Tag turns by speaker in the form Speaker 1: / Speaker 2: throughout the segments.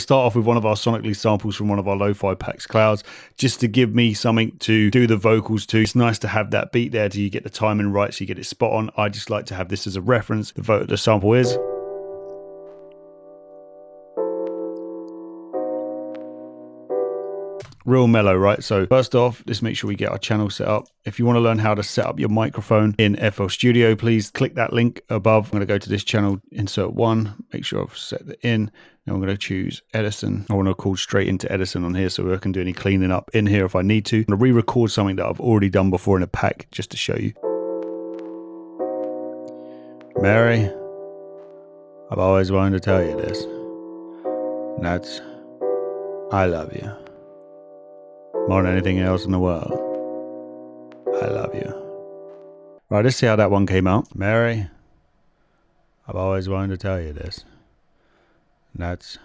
Speaker 1: Start off with one of our sonically samples from one of our lo-fi packs clouds, just to give me something to do the vocals to. It's nice to have that beat there till you get the timing right, so you get it spot on. I just like to have this as a reference. The sample is. Real mellow, right? So first off, let's make sure we get our channel set up. If you want to learn how to set up your microphone in FL Studio, please click that link above. I'm going to go to this channel, insert one, make sure I've set that in. Now I'm going to choose Edison. I want to call straight into Edison on here so I can do any cleaning up in here if I need to. I'm going to re-record something that I've already done before in a pack just to show you. Mary, I've always wanted to tell you this. And that's, I love you. More than anything else in the world. I love you. Right, let's see how that one came out. Mary, I've always wanted to tell you this. And that's,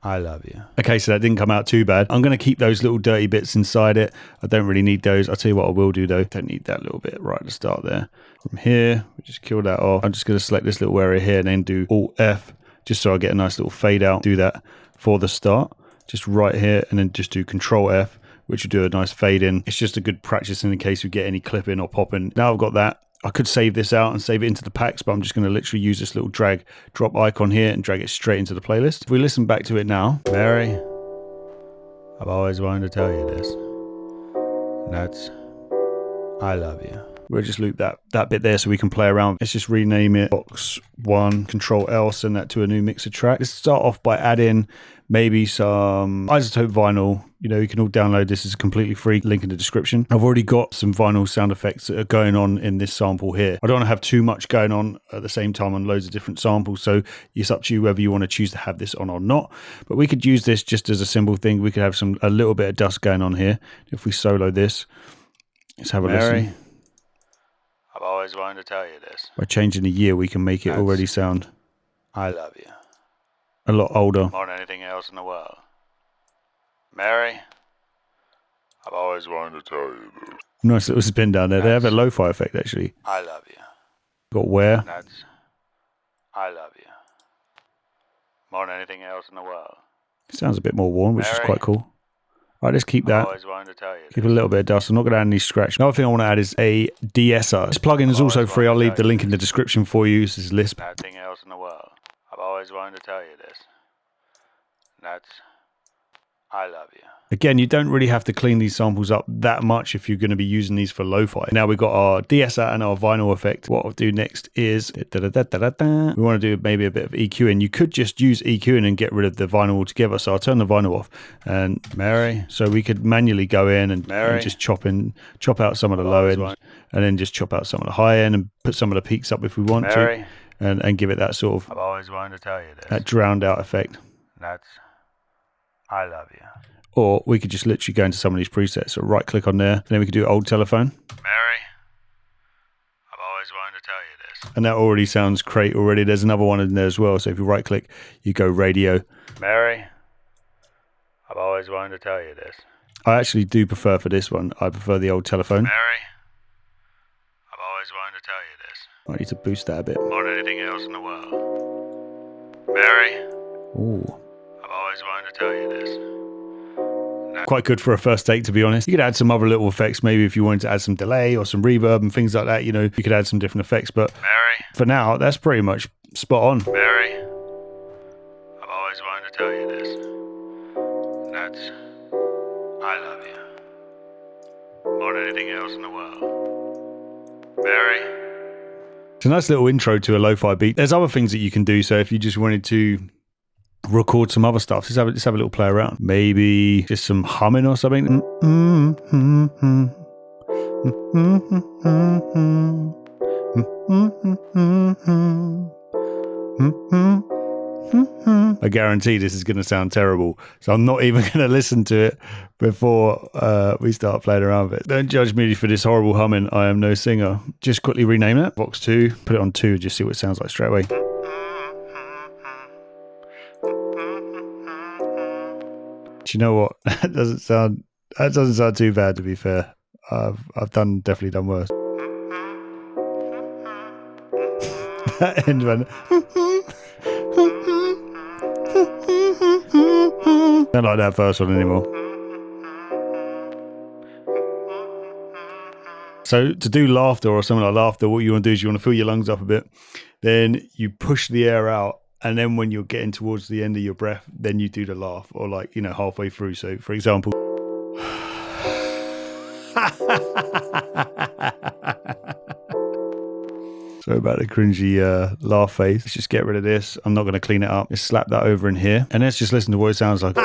Speaker 1: I love you. Okay, so that didn't come out too bad. I'm going to keep those little dirty bits inside it. I don't really need those. I'll tell you what I will do though. Don't need that little bit right at the start there. From here, we just kill that off. I'm just going to select this little area here and then do Alt F, just so I get a nice little fade out. Do that for the start. Just right here, and then just do Control F, which will do a nice fade in. It's just a good practice in case we get any clipping or popping. Now I've got that. I could save this out and save it into the packs, but I'm just going to literally use this little drag drop icon here and drag it straight into the playlist. If we listen back to it now, Mary, I've always wanted to tell you this. And that's, I love you. We'll just loop that bit there so we can play around. Let's just rename it box 1, Control L, send that to a new mixer track. Let's start off by adding maybe some isotope vinyl. You know, you can all download this. It's completely free. Link in the description. I've already got some vinyl sound effects that are going on in this sample here. I don't want to have too much going on at the same time on loads of different samples. So it's up to you whether you want to choose to have this on or not. But we could use this just as a simple thing. We could have a little bit of dust going on here. If we solo this, let's have a listen. I've always wanted to tell you this. By changing the year, we can make it already sound, I love you. A lot older. More than anything else in the world. Mary, I've always wanted to tell you this. Nice little spin down there. They have a lo-fi effect, actually. I love you. Got where? That's, I love you. More than anything else in the world. Sounds a bit more warm, which is quite cool. All right, let's keep that. Keep a little bit of dust. I'm not going to add any scratch. Another thing I want to add is a de-esser. This plugin is also free. I'll leave the link in the description for you. This is Lisp. Nothing else in the world. I've always wanted to tell you this. That's, I love you. Again, you don't really have to clean these samples up that much if you're going to be using these for lo-fi. Now we've got our de-esser and our vinyl effect. What I'll do next is we want to do maybe a bit of EQing. You could just use EQing and get rid of the vinyl altogether. So I'll turn the vinyl off. And Mary, so we could manually go in and just chop out some of the low end, and then just chop out some of the high end and put some of the peaks up if we want to, and give it that sort of, I've always wanted to tell you this, that drowned out effect. That's, I love you. Or we could just literally go into some of these presets. So right click on there, and then we could do old telephone. Mary, I've always wanted to tell you this. And that already sounds great already. There's another one in there as well. So if you right click, you go radio. Mary, I've always wanted to tell you this. I actually do prefer for this one. I prefer the old telephone. Mary, I've always wanted to tell you this. I need to boost that a bit. More than anything else in the world. Mary, ooh, I've always wanted to tell you this. Quite good for a first take, to be honest. You could add some other little effects, maybe if you wanted to add some delay or some reverb and things like that. You know, you could add some different effects. But Mary, for now, that's pretty much spot on. Mary, I've always wanted to tell you this. That's, I love you. More than anything else in the world. Mary. It's a nice little intro to a lo-fi beat. There's other things that you can do. So if you just wanted to record some other stuff, let's have a little play around. Maybe just some humming or something. I guarantee this is going to sound terrible, so I'm not even going to listen to it before we start playing around with it. Don't judge me for this horrible humming. I am no singer. Just quickly rename it. Box 2. Put it on 2. Just see what it sounds like straight away. Do you know what? That doesn't sound too bad, to be fair. I've definitely done worse. That end one. Don't like that first one anymore. So to do laughter or something like laughter, what you want to do is you want to fill your lungs up a bit. Then you push the air out. And then when you're getting towards the end of your breath, then you do the laugh, or like, you know, halfway through. So for example, sorry about the cringy laugh face. Let's just get rid of this. I'm not going to clean it up. Just slap that over in here. And let's just listen to what it sounds like.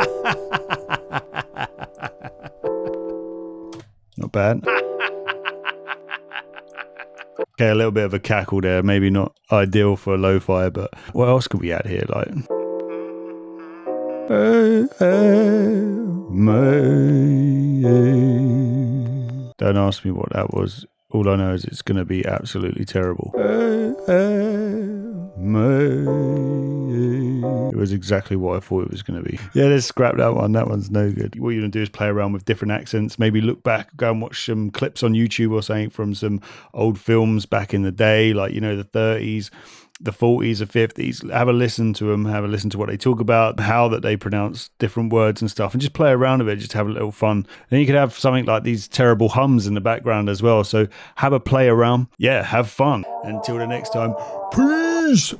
Speaker 1: Not bad. Okay, a little bit of a cackle there. Maybe not ideal for lo-fi, but what else could we add here? Like, don't ask me what that was. All I know is it's going to be absolutely terrible. It was exactly what I thought it was going to be. Yeah, let's scrap that one. That one's no good. What you're going to do is play around with different accents. Maybe look back, go and watch some clips on YouTube or something from some old films back in the day, like, you know, the 30s, the 40s, the 50s. Have a listen to them, have a listen to what they talk about, how that they pronounce different words and stuff, and just play around with it, just have a little fun. Then you could have something like these terrible hums in the background as well. So have a play around. Yeah, have fun. Until the next time, peace.